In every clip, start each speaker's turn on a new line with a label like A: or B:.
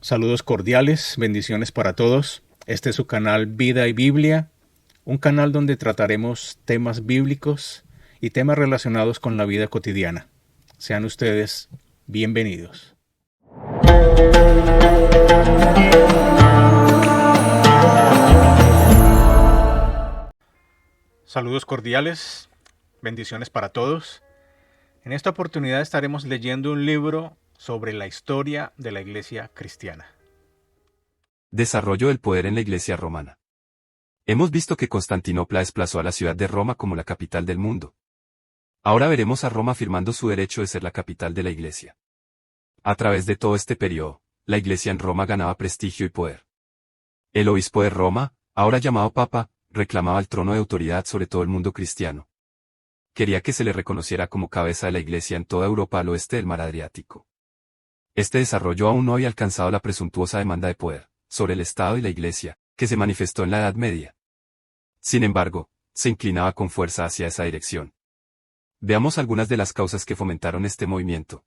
A: Saludos cordiales, bendiciones para todos. Este es su canal Vida y Biblia, un canal donde trataremos temas bíblicos y temas relacionados con la vida cotidiana. Sean ustedes bienvenidos. Saludos cordiales, bendiciones para todos. En esta oportunidad estaremos leyendo un libro sobre la historia de la Iglesia cristiana.
B: Desarrollo del poder en la Iglesia romana. Hemos visto que Constantinopla desplazó a la ciudad de Roma como la capital del mundo. Ahora veremos a Roma afirmando su derecho de ser la capital de la Iglesia. A través de todo este periodo, la Iglesia en Roma ganaba prestigio y poder. El obispo de Roma, ahora llamado Papa, reclamaba el trono de autoridad sobre todo el mundo cristiano. Quería que se le reconociera como cabeza de la Iglesia en toda Europa al oeste del mar Adriático. Este desarrollo aún no había alcanzado la presuntuosa demanda de poder sobre el Estado y la Iglesia, que se manifestó en la Edad Media. Sin embargo, se inclinaba con fuerza hacia esa dirección. Veamos algunas de las causas que fomentaron este movimiento.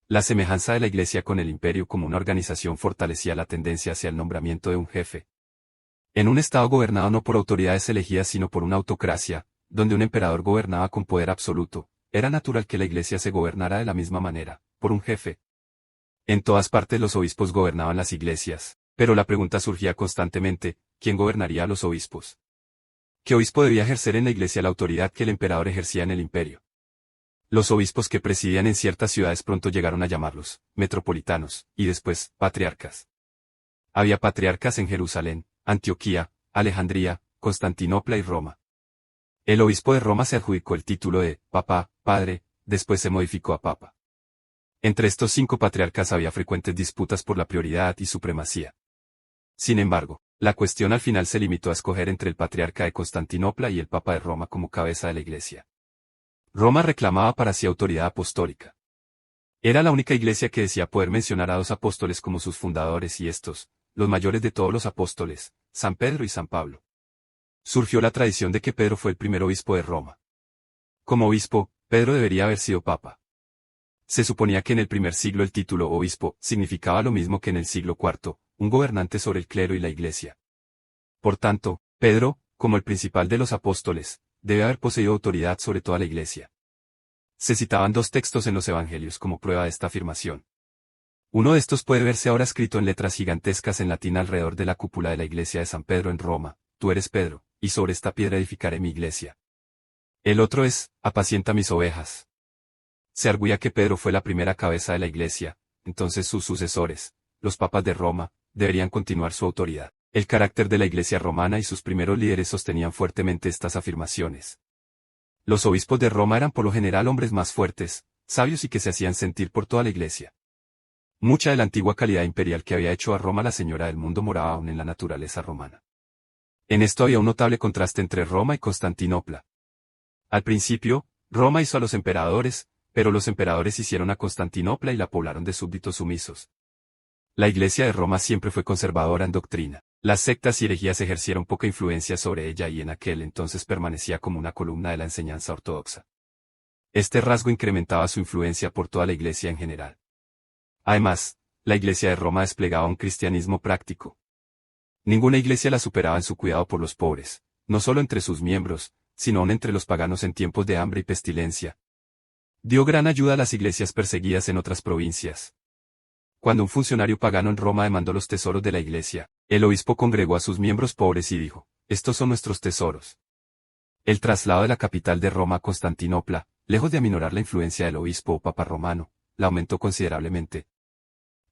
B: La semejanza de la Iglesia con el Imperio como una organización fortalecía la tendencia hacia el nombramiento de un jefe. En un Estado gobernado no por autoridades elegidas sino por una autocracia, donde un emperador gobernaba con poder absoluto, era natural que la Iglesia se gobernara de la misma manera, por un jefe. En todas partes los obispos gobernaban las iglesias, pero la pregunta surgía constantemente, ¿quién gobernaría a los obispos? ¿Qué obispo debía ejercer en la Iglesia la autoridad que el emperador ejercía en el imperio? Los obispos que presidían en ciertas ciudades pronto llegaron a llamarlos metropolitanos, y después, patriarcas. Había patriarcas en Jerusalén, Antioquía, Alejandría, Constantinopla y Roma. El obispo de Roma se adjudicó el título de Papa, Padre, después se modificó a Papa. Entre estos 5 patriarcas había frecuentes disputas por la prioridad y supremacía. Sin embargo, la cuestión al final se limitó a escoger entre el patriarca de Constantinopla y el Papa de Roma como cabeza de la Iglesia. Roma reclamaba para sí autoridad apostólica. Era la única iglesia que decía poder mencionar a 2 apóstoles como sus fundadores y estos, los mayores de todos los apóstoles, San Pedro y San Pablo. Surgió la tradición de que Pedro fue el primer obispo de Roma. Como obispo, Pedro debería haber sido papa. Se suponía que en el primer siglo el título obispo significaba lo mismo que en el siglo IV, un gobernante sobre el clero y la iglesia. Por tanto, Pedro, como el principal de los apóstoles, debe haber poseído autoridad sobre toda la iglesia. Se citaban 2 textos en los evangelios como prueba de esta afirmación. Uno de estos puede verse ahora escrito en letras gigantescas en latín alrededor de la cúpula de la iglesia de San Pedro en Roma: tú eres Pedro, y sobre esta piedra edificaré mi iglesia. El otro es: apacienta mis ovejas. Se arguía que Pedro fue la primera cabeza de la iglesia, entonces sus sucesores, los papas de Roma, deberían continuar su autoridad. El carácter de la iglesia romana y sus primeros líderes sostenían fuertemente estas afirmaciones. Los obispos de Roma eran por lo general hombres más fuertes, sabios y que se hacían sentir por toda la iglesia. Mucha de la antigua calidad imperial que había hecho a Roma la señora del mundo moraba aún en la naturaleza romana. En esto había un notable contraste entre Roma y Constantinopla. Al principio, Roma hizo a los emperadores, pero los emperadores hicieron a Constantinopla y la poblaron de súbditos sumisos. La Iglesia de Roma siempre fue conservadora en doctrina. Las sectas y herejías ejercieron poca influencia sobre ella y en aquel entonces permanecía como una columna de la enseñanza ortodoxa. Este rasgo incrementaba su influencia por toda la Iglesia en general. Además, la Iglesia de Roma desplegaba un cristianismo práctico. Ninguna iglesia la superaba en su cuidado por los pobres, no solo entre sus miembros, sino aún entre los paganos en tiempos de hambre y pestilencia. Dio gran ayuda a las iglesias perseguidas en otras provincias. Cuando un funcionario pagano en Roma demandó los tesoros de la iglesia, el obispo congregó a sus miembros pobres y dijo: estos son nuestros tesoros. El traslado de la capital de Roma a Constantinopla, lejos de aminorar la influencia del obispo o papa romano, la aumentó considerablemente.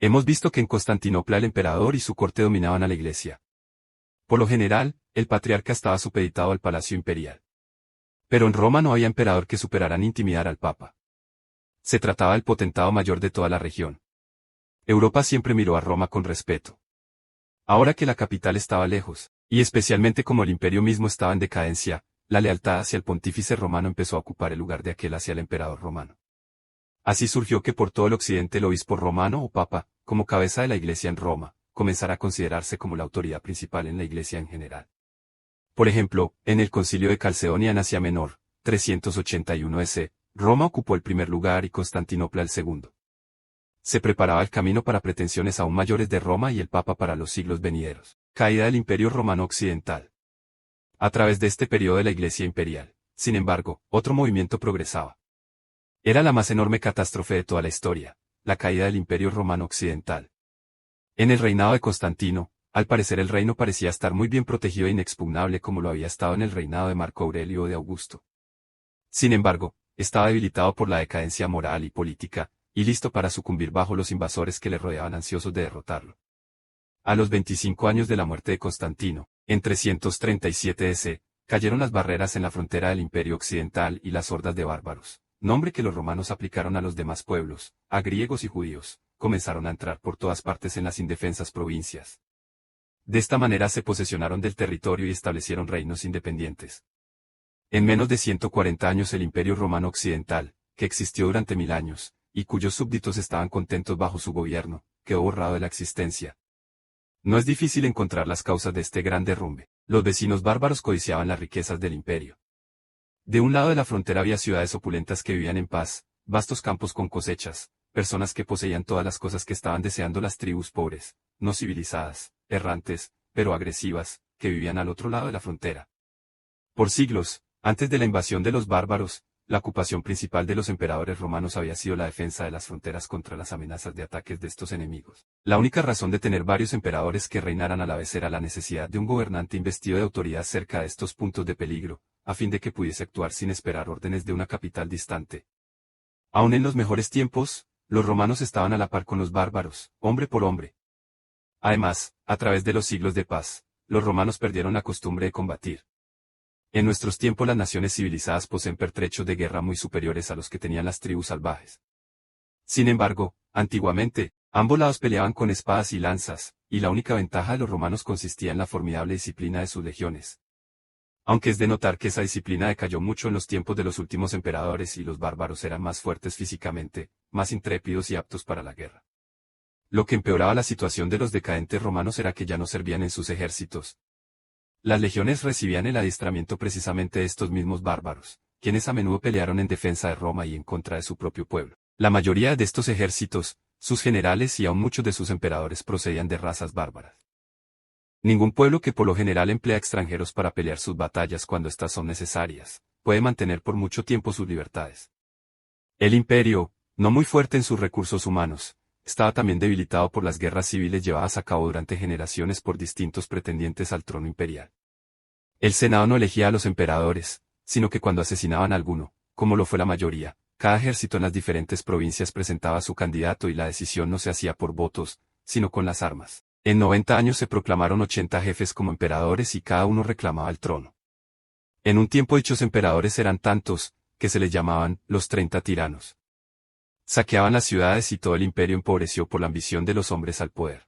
B: Hemos visto que en Constantinopla el emperador y su corte dominaban a la iglesia. Por lo general, el patriarca estaba supeditado al palacio imperial. Pero en Roma no había emperador que superara ni intimidar al papa. Se trataba del potentado mayor de toda la región. Europa siempre miró a Roma con respeto. Ahora que la capital estaba lejos, y especialmente como el imperio mismo estaba en decadencia, la lealtad hacia el pontífice romano empezó a ocupar el lugar de aquel hacia el emperador romano. Así surgió que por todo el occidente el obispo romano o papa, como cabeza de la iglesia en Roma, comenzara a considerarse como la autoridad principal en la iglesia en general. Por ejemplo, en el concilio de Calcedonia en Asia Menor, 381 s, Roma ocupó el primer lugar y Constantinopla el segundo. Se preparaba el camino para pretensiones aún mayores de Roma y el Papa para los siglos venideros. Caída del Imperio Romano Occidental. A través de este periodo de la Iglesia imperial, sin embargo, otro movimiento progresaba. Era la más enorme catástrofe de toda la historia, la caída del Imperio Romano Occidental. En el reinado de Constantino, al parecer el reino parecía estar muy bien protegido e inexpugnable como lo había estado en el reinado de Marco Aurelio o de Augusto. Sin embargo, estaba debilitado por la decadencia moral y política, y listo para sucumbir bajo los invasores que le rodeaban ansiosos de derrotarlo. A los 25 años de la muerte de Constantino, en 337 DC, cayeron las barreras en la frontera del Imperio Occidental y las hordas de bárbaros, nombre que los romanos aplicaron a los demás pueblos, a griegos y judíos, comenzaron a entrar por todas partes en las indefensas provincias. De esta manera se posesionaron del territorio y establecieron reinos independientes. En menos de 140 años el Imperio Romano Occidental, que existió durante 1000 años, y cuyos súbditos estaban contentos bajo su gobierno, quedó borrado de la existencia. No es difícil encontrar las causas de este gran derrumbe. Los vecinos bárbaros codiciaban las riquezas del imperio. De un lado de la frontera había ciudades opulentas que vivían en paz, vastos campos con cosechas, personas que poseían todas las cosas que estaban deseando las tribus pobres, no civilizadas, errantes, pero agresivas, que vivían al otro lado de la frontera. Por siglos, antes de la invasión de los bárbaros, la ocupación principal de los emperadores romanos había sido la defensa de las fronteras contra las amenazas de ataques de estos enemigos. La única razón de tener varios emperadores que reinaran a la vez era la necesidad de un gobernante investido de autoridad cerca de estos puntos de peligro, a fin de que pudiese actuar sin esperar órdenes de una capital distante. Aún en los mejores tiempos, los romanos estaban a la par con los bárbaros, hombre por hombre. Además, a través de los siglos de paz, los romanos perdieron la costumbre de combatir. En nuestros tiempos las naciones civilizadas poseen pertrechos de guerra muy superiores a los que tenían las tribus salvajes. Sin embargo, antiguamente, ambos lados peleaban con espadas y lanzas, y la única ventaja de los romanos consistía en la formidable disciplina de sus legiones. Aunque es de notar que esa disciplina decayó mucho en los tiempos de los últimos emperadores y los bárbaros eran más fuertes físicamente, más intrépidos y aptos para la guerra. Lo que empeoraba la situación de los decadentes romanos era que ya no servían en sus ejércitos. Las legiones recibían el adiestramiento precisamente de estos mismos bárbaros, quienes a menudo pelearon en defensa de Roma y en contra de su propio pueblo. La mayoría de estos ejércitos, sus generales y aún muchos de sus emperadores procedían de razas bárbaras. Ningún pueblo que por lo general emplea extranjeros para pelear sus batallas cuando éstas son necesarias, puede mantener por mucho tiempo sus libertades. El imperio, no muy fuerte en sus recursos humanos, estaba también debilitado por las guerras civiles llevadas a cabo durante generaciones por distintos pretendientes al trono imperial. El Senado no elegía a los emperadores, sino que cuando asesinaban a alguno, como lo fue la mayoría, cada ejército en las diferentes provincias presentaba a su candidato y la decisión no se hacía por votos, sino con las armas. En 90 años se proclamaron 80 jefes como emperadores y cada uno reclamaba el trono. En un tiempo dichos emperadores eran tantos, que se les llamaban los 30 tiranos. Saqueaban las ciudades y todo el imperio empobreció por la ambición de los hombres al poder.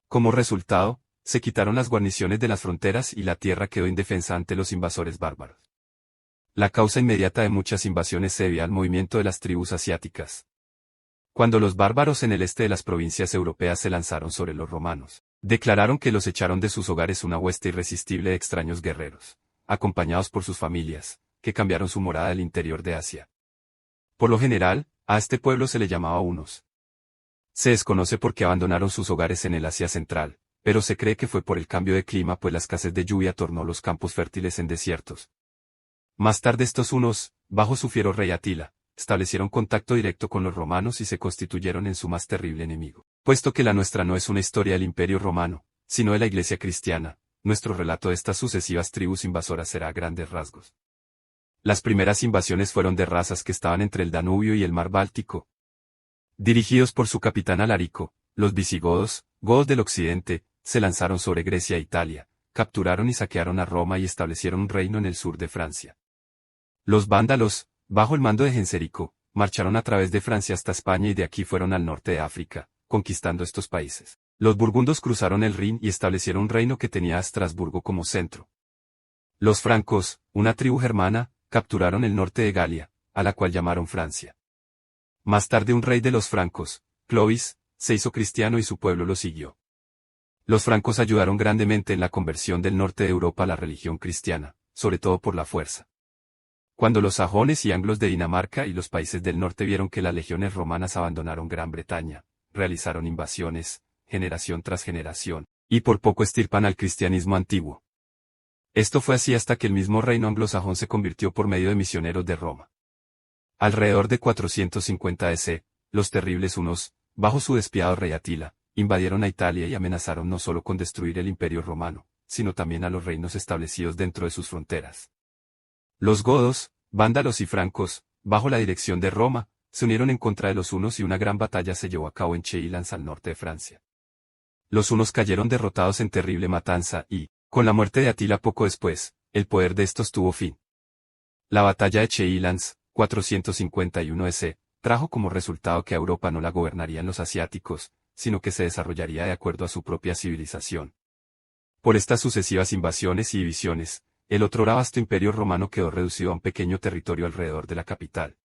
B: Como resultado, se quitaron las guarniciones de las fronteras y la tierra quedó indefensa ante los invasores bárbaros. La causa inmediata de muchas invasiones se debía al movimiento de las tribus asiáticas. Cuando los bárbaros en el este de las provincias europeas se lanzaron sobre los romanos, declararon que los echaron de sus hogares una hueste irresistible de extraños guerreros, acompañados por sus familias, que cambiaron su morada del interior de Asia. Por lo general, a este pueblo se le llamaba hunos. Se desconoce por qué abandonaron sus hogares en el Asia Central, pero se cree que fue por el cambio de clima pues la escasez de lluvia tornó los campos fértiles en desiertos. Más tarde estos hunos, bajo su fiero rey Atila, establecieron contacto directo con los romanos y se constituyeron en su más terrible enemigo. Puesto que la nuestra no es una historia del Imperio Romano, sino de la Iglesia cristiana, nuestro relato de estas sucesivas tribus invasoras será a grandes rasgos. Las primeras invasiones fueron de razas que estaban entre el Danubio y el mar Báltico. Dirigidos por su capitán Alarico, los visigodos, godos del occidente, se lanzaron sobre Grecia e Italia, capturaron y saquearon a Roma y establecieron un reino en el sur de Francia. Los vándalos, bajo el mando de Genserico, marcharon a través de Francia hasta España y de aquí fueron al norte de África, conquistando estos países. Los burgundos cruzaron el Rin y establecieron un reino que tenía a Estrasburgo como centro. Los francos, una tribu germana, capturaron el norte de Galia, a la cual llamaron Francia. Más tarde un rey de los francos, Clovis, se hizo cristiano y su pueblo lo siguió. Los francos ayudaron grandemente en la conversión del norte de Europa a la religión cristiana, sobre todo por la fuerza. Cuando los sajones y anglos de Dinamarca y los países del norte vieron que las legiones romanas abandonaron Gran Bretaña, realizaron invasiones, generación tras generación, y por poco extirpan al cristianismo antiguo. Esto fue así hasta que el mismo reino anglosajón se convirtió por medio de misioneros de Roma. Alrededor de 450 DC, los terribles hunos, bajo su despiadado rey Atila, invadieron a Italia y amenazaron no solo con destruir el imperio romano, sino también a los reinos establecidos dentro de sus fronteras. Los godos, vándalos y francos, bajo la dirección de Roma, se unieron en contra de los hunos y una gran batalla se llevó a cabo en Cheilans al norte de Francia. Los hunos cayeron derrotados en terrible matanza y, con la muerte de Atila poco después, el poder de estos tuvo fin. La batalla de Cheilans, 451 EC, trajo como resultado que a Europa no la gobernarían los asiáticos, sino que se desarrollaría de acuerdo a su propia civilización. Por estas sucesivas invasiones y divisiones, el otrora vasto imperio romano quedó reducido a un pequeño territorio alrededor de la capital.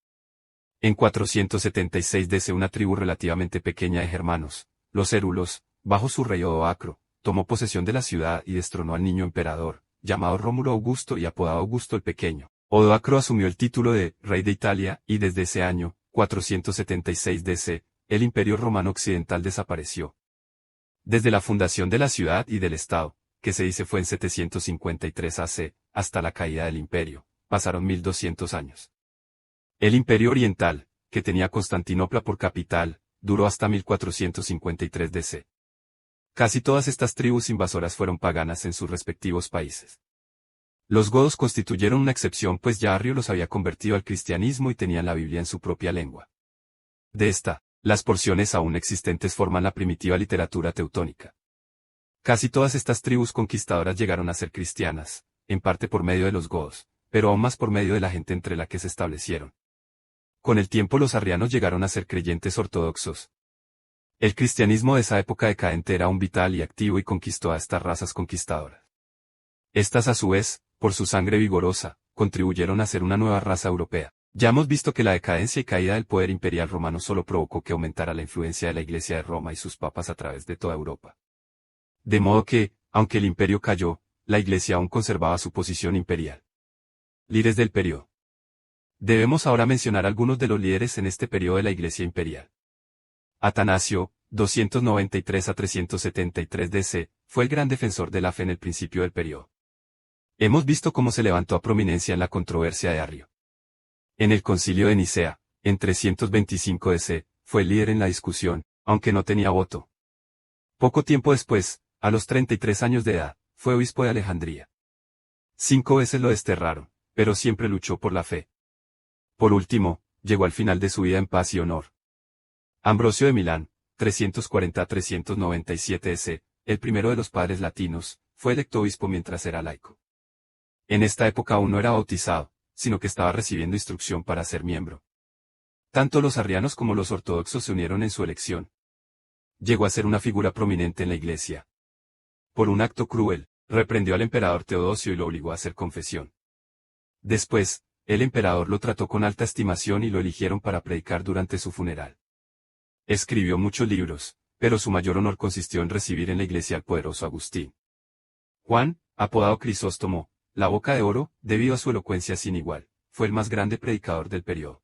B: En 476 DC una tribu relativamente pequeña de germanos, los érulos, bajo su rey Odoacro, tomó posesión de la ciudad y destronó al niño emperador, llamado Rómulo Augusto y apodado Augusto el Pequeño. Odoacro asumió el título de rey de Italia y desde ese año, 476 DC, el imperio romano occidental desapareció. Desde la fundación de la ciudad y del estado, que se dice fue en 753 AC, hasta la caída del imperio, pasaron 1200 años. El imperio oriental, que tenía Constantinopla por capital, duró hasta 1453 DC. Casi todas estas tribus invasoras fueron paganas en sus respectivos países. Los godos constituyeron una excepción pues ya Arrio los había convertido al cristianismo y tenían la Biblia en su propia lengua. De esta, las porciones aún existentes forman la primitiva literatura teutónica. Casi todas estas tribus conquistadoras llegaron a ser cristianas, en parte por medio de los godos, pero aún más por medio de la gente entre la que se establecieron. Con el tiempo los arrianos llegaron a ser creyentes ortodoxos. El cristianismo de esa época decadente era aún vital y activo y conquistó a estas razas conquistadoras. Estas a su vez, por su sangre vigorosa, contribuyeron a ser una nueva raza europea. Ya hemos visto que la decadencia y caída del poder imperial romano solo provocó que aumentara la influencia de la Iglesia de Roma y sus papas a través de toda Europa. De modo que, aunque el imperio cayó, la Iglesia aún conservaba su posición imperial. Líderes del periodo. Debemos ahora mencionar algunos de los líderes en este periodo de la Iglesia imperial. Atanasio, 293 a 373 DC, fue el gran defensor de la fe en el principio del periodo. Hemos visto cómo se levantó a prominencia en la controversia de Arrio. En el concilio de Nicea, en 325 DC, fue el líder en la discusión, aunque no tenía voto. Poco tiempo después, a los 33 años de edad, fue obispo de Alejandría. 5 veces lo desterraron, pero siempre luchó por la fe. Por último, llegó al final de su vida en paz y honor. Ambrosio de Milán, 340 a 397 DC, el primero de los padres latinos, fue electo obispo mientras era laico. En esta época aún no era bautizado, sino que estaba recibiendo instrucción para ser miembro. Tanto los arrianos como los ortodoxos se unieron en su elección. Llegó a ser una figura prominente en la Iglesia. Por un acto cruel, reprendió al emperador Teodosio y lo obligó a hacer confesión. Después, el emperador lo trató con alta estimación y lo eligieron para predicar durante su funeral. Escribió muchos libros, pero su mayor honor consistió en recibir en la Iglesia al poderoso Agustín. Juan, apodado Crisóstomo, la boca de oro, debido a su elocuencia sin igual, fue el más grande predicador del periodo.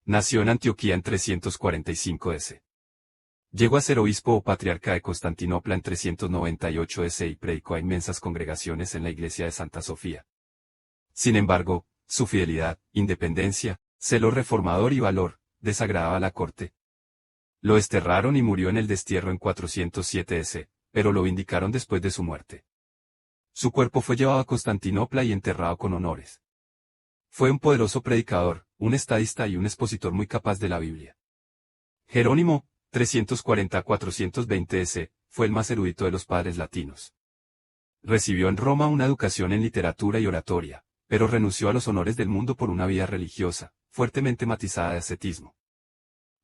B: Nació en Antioquía en 345 DC. Llegó a ser obispo o patriarca de Constantinopla en 398 DC y predicó a inmensas congregaciones en la iglesia de Santa Sofía. Sin embargo, su fidelidad, independencia, celo reformador y valor, desagradaba a la corte. Lo desterraron y murió en el destierro en 407 DC, pero lo vindicaron después de su muerte. Su cuerpo fue llevado a Constantinopla y enterrado con honores. Fue un poderoso predicador, un estadista y un expositor muy capaz de la Biblia. Jerónimo, 340 a 420 DC, fue el más erudito de los padres latinos. Recibió en Roma una educación en literatura y oratoria, pero renunció a los honores del mundo por una vida religiosa, fuertemente matizada de ascetismo.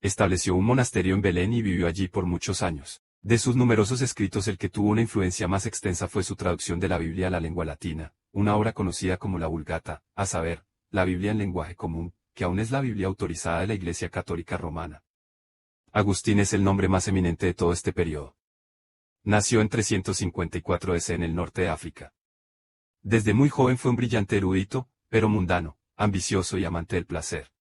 B: Estableció un monasterio en Belén y vivió allí por muchos años. De sus numerosos escritos el que tuvo una influencia más extensa fue su traducción de la Biblia a la lengua latina, una obra conocida como la Vulgata, a saber, la Biblia en lenguaje común, que aún es la Biblia autorizada de la Iglesia Católica Romana. Agustín es el nombre más eminente de todo este periodo. Nació en 354 DC en el norte de África. Desde muy joven fue un brillante erudito, pero mundano, ambicioso y amante del placer.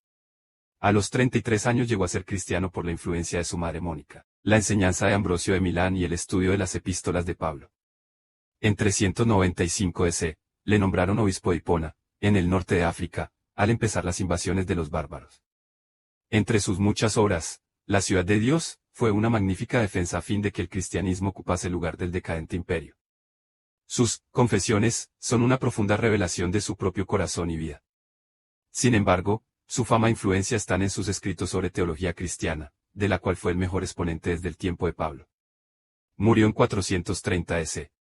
B: A los 33 años llegó a ser cristiano por la influencia de su madre Mónica, la enseñanza de Ambrosio de Milán y el estudio de las epístolas de Pablo. En 395 EC, le nombraron obispo de Hipona, en el norte de África, al empezar las invasiones de los bárbaros. Entre sus muchas obras, La ciudad de Dios, fue una magnífica defensa a fin de que el cristianismo ocupase el lugar del decadente imperio. Sus confesiones son una profunda revelación de su propio corazón y vida. Sin embargo, su fama e influencia están en sus escritos sobre teología cristiana, de la cual fue el mejor exponente desde el tiempo de Pablo. Murió en 430 EC.